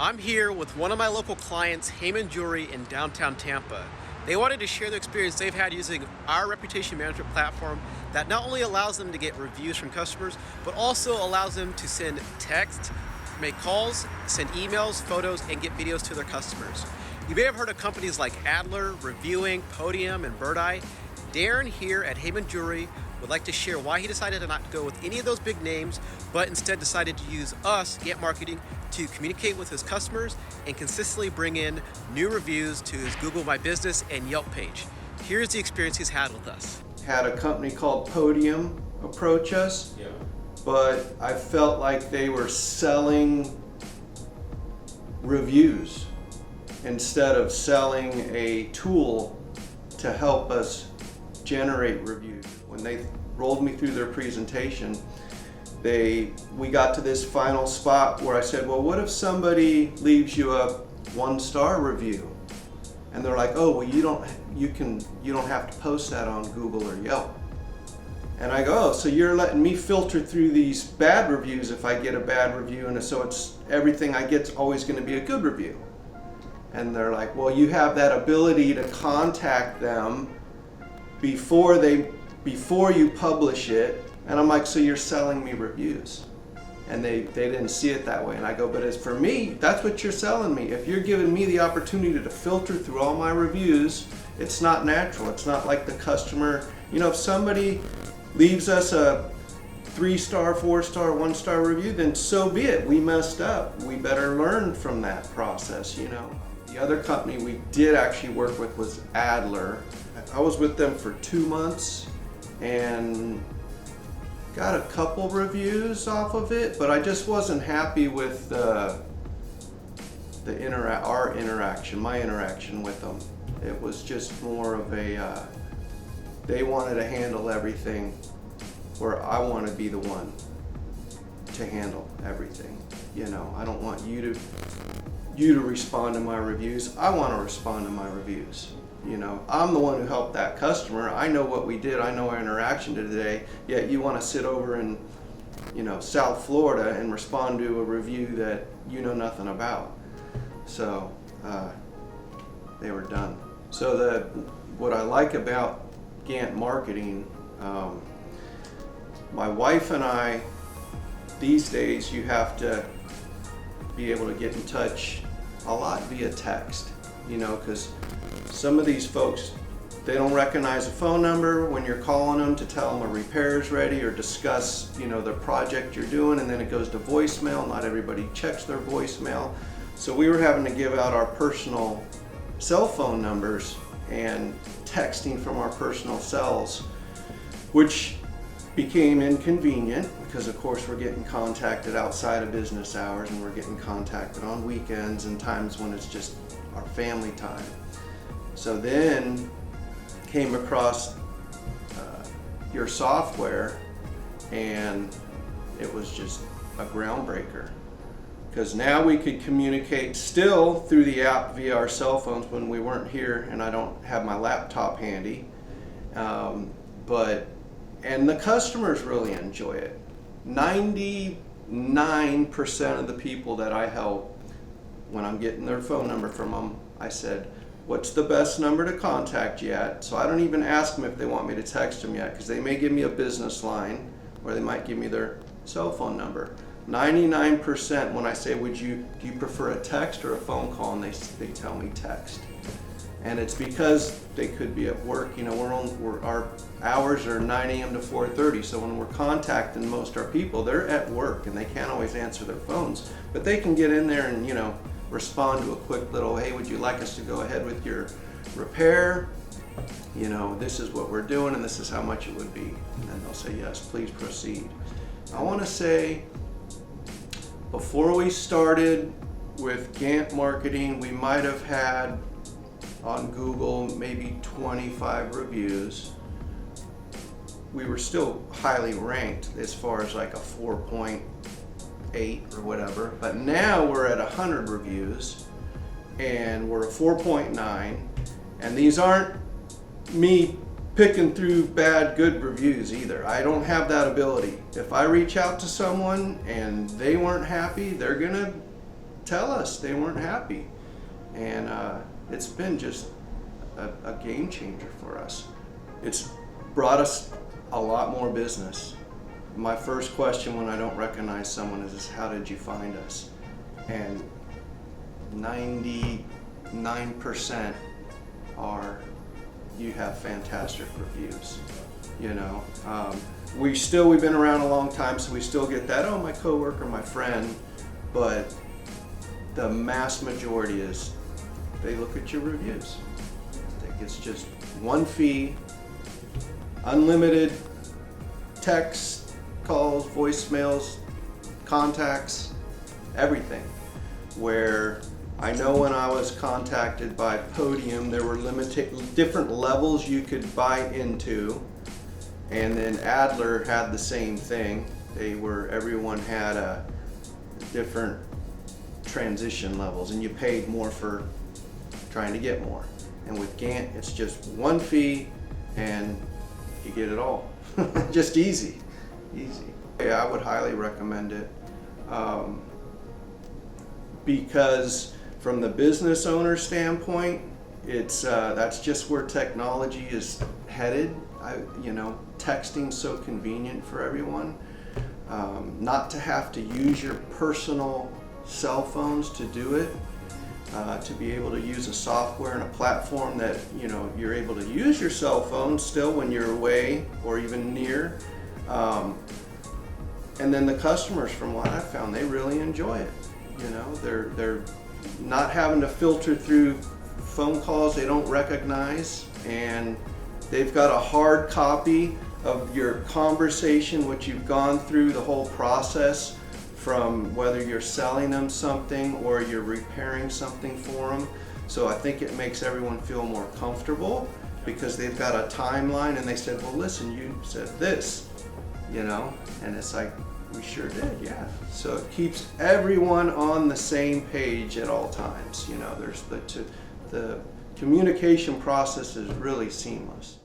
I'm here with one of my local clients, Hayman Jewelry in downtown Tampa. They wanted to share the experience they've had using our reputation management platform that not only allows them to get reviews from customers, but also allows them to send text, make calls, send emails, photos, and get videos to their customers. You may have heard of companies like Adler, Reviewing, Podium, and Bird Eye. Deron here at Hayman Jewelry would like to share why he decided to not go with any of those big names, but instead decided to use us, Gant Marketing, to communicate with his customers and consistently bring in new reviews to his Google My Business and Yelp page. Here's the experience he's had with us. Had a company called Podium approach us, but I felt like they were selling reviews instead of selling a tool to help us generate reviews. When they rolled me through their presentation, we got to this final spot where I said, well, what if somebody leaves you a 1-star review? And they're like, oh, well, you don't have to post that on Google or Yelp. And I go, oh, so you're letting me filter through these bad reviews if I get a bad review, and so it's everything I get's always going to be a good review. And they're like, well, you have that ability to contact them before you publish it. And I'm like, so you're selling me reviews? And they didn't see it that way. And I go, but as for me, that's what you're selling me. If you're giving me the opportunity to filter through all my reviews, it's not natural. It's not like the customer, if somebody leaves us a 3-star, 4-star, 1-star review, then so be it. We messed up. We better learn from that process, The other company we did actually work with was Adler. I was with them for 2 months and got a couple reviews off of it, but I just wasn't happy with my interaction with them. It was just more of a, they wanted to handle everything where I want to be the one to handle everything. I don't want you to respond to my reviews. I want to respond to my reviews. I'm the one who helped that customer. I know what we did. I know our interaction today. Yet you want to sit over in, South Florida and respond to a review that you know nothing about. So they were done. So what I like about Gant Marketing, my wife and I, these days you have to be able to get in touch a lot via text, because some of these folks, they don't recognize a phone number when you're calling them to tell them a repair is ready or discuss, the project you're doing, and then it goes to voicemail. Not everybody checks their voicemail. So we were having to give out our personal cell phone numbers and texting from our personal cells, which became inconvenient because of course we're getting contacted outside of business hours, and we're getting contacted on weekends and times when it's just our family time. So then came across your software, and it was just a groundbreaker, because now we could communicate still through the app via our cell phones when we weren't here and I don't have my laptop handy, and the customers really enjoy it. 99% of the people that I help, when I'm getting their phone number from them, I said, what's the best number to contact you at? So I don't even ask them if they want me to text them yet, because they may give me a business line or they might give me their cell phone number. 99% when I say, do you prefer a text or a phone call? And they tell me text. And it's because they could be at work. Our hours are 9 a.m. to 4:30. So when we're contacting most of our people, they're at work and they can't always answer their phones, but they can get in there and, respond to a quick little, hey, would you like us to go ahead with your repair? This is what we're doing and this is how much it would be. And then they'll say, yes, please proceed. I want to say, before we started with Gant Marketing, we might have had on Google maybe 25 reviews. We were still highly ranked as far as like a 4.8 or whatever, but now we're at 100 reviews and we're a 4.9, and these aren't me picking through bad, good reviews either. I don't have that ability. If I reach out to someone and they weren't happy, they're gonna tell us they weren't happy. And it's been just a game changer for us. It's brought us a lot more business. My first question when I don't recognize someone is how did you find us? And 99% are, you have fantastic reviews. You know, we've been around a long time, so we still get that, oh, my coworker, my friend, but the mass majority is they look at your reviews. I think it's just one fee, unlimited text, calls, voicemails, contacts, everything. Where I know when I was contacted by Podium, there were different levels you could buy into, and then Adler had the same thing. Everyone had a different transition levels, and you paid more for trying to get more. And with Gantt, it's just one fee, and you get it all. Just easy. Yeah, I would highly recommend it. Because from the business owner standpoint, that's just where technology is headed. Texting's so convenient for everyone. Not to have to use your personal cell phones to do it. To be able to use a software and a platform that you're able to use your cell phone still when you're away or even near. And then the customers, from what I've found, they really enjoy it. They're not having to filter through phone calls they don't recognize, and they've got a hard copy of your conversation, what you've gone through, the whole process, from whether you're selling them something or you're repairing something for them. So I think it makes everyone feel more comfortable because they've got a timeline, and they said, well, listen, you said this, and it's like, we sure did, yeah. So it keeps everyone on the same page at all times. There's the communication process is really seamless.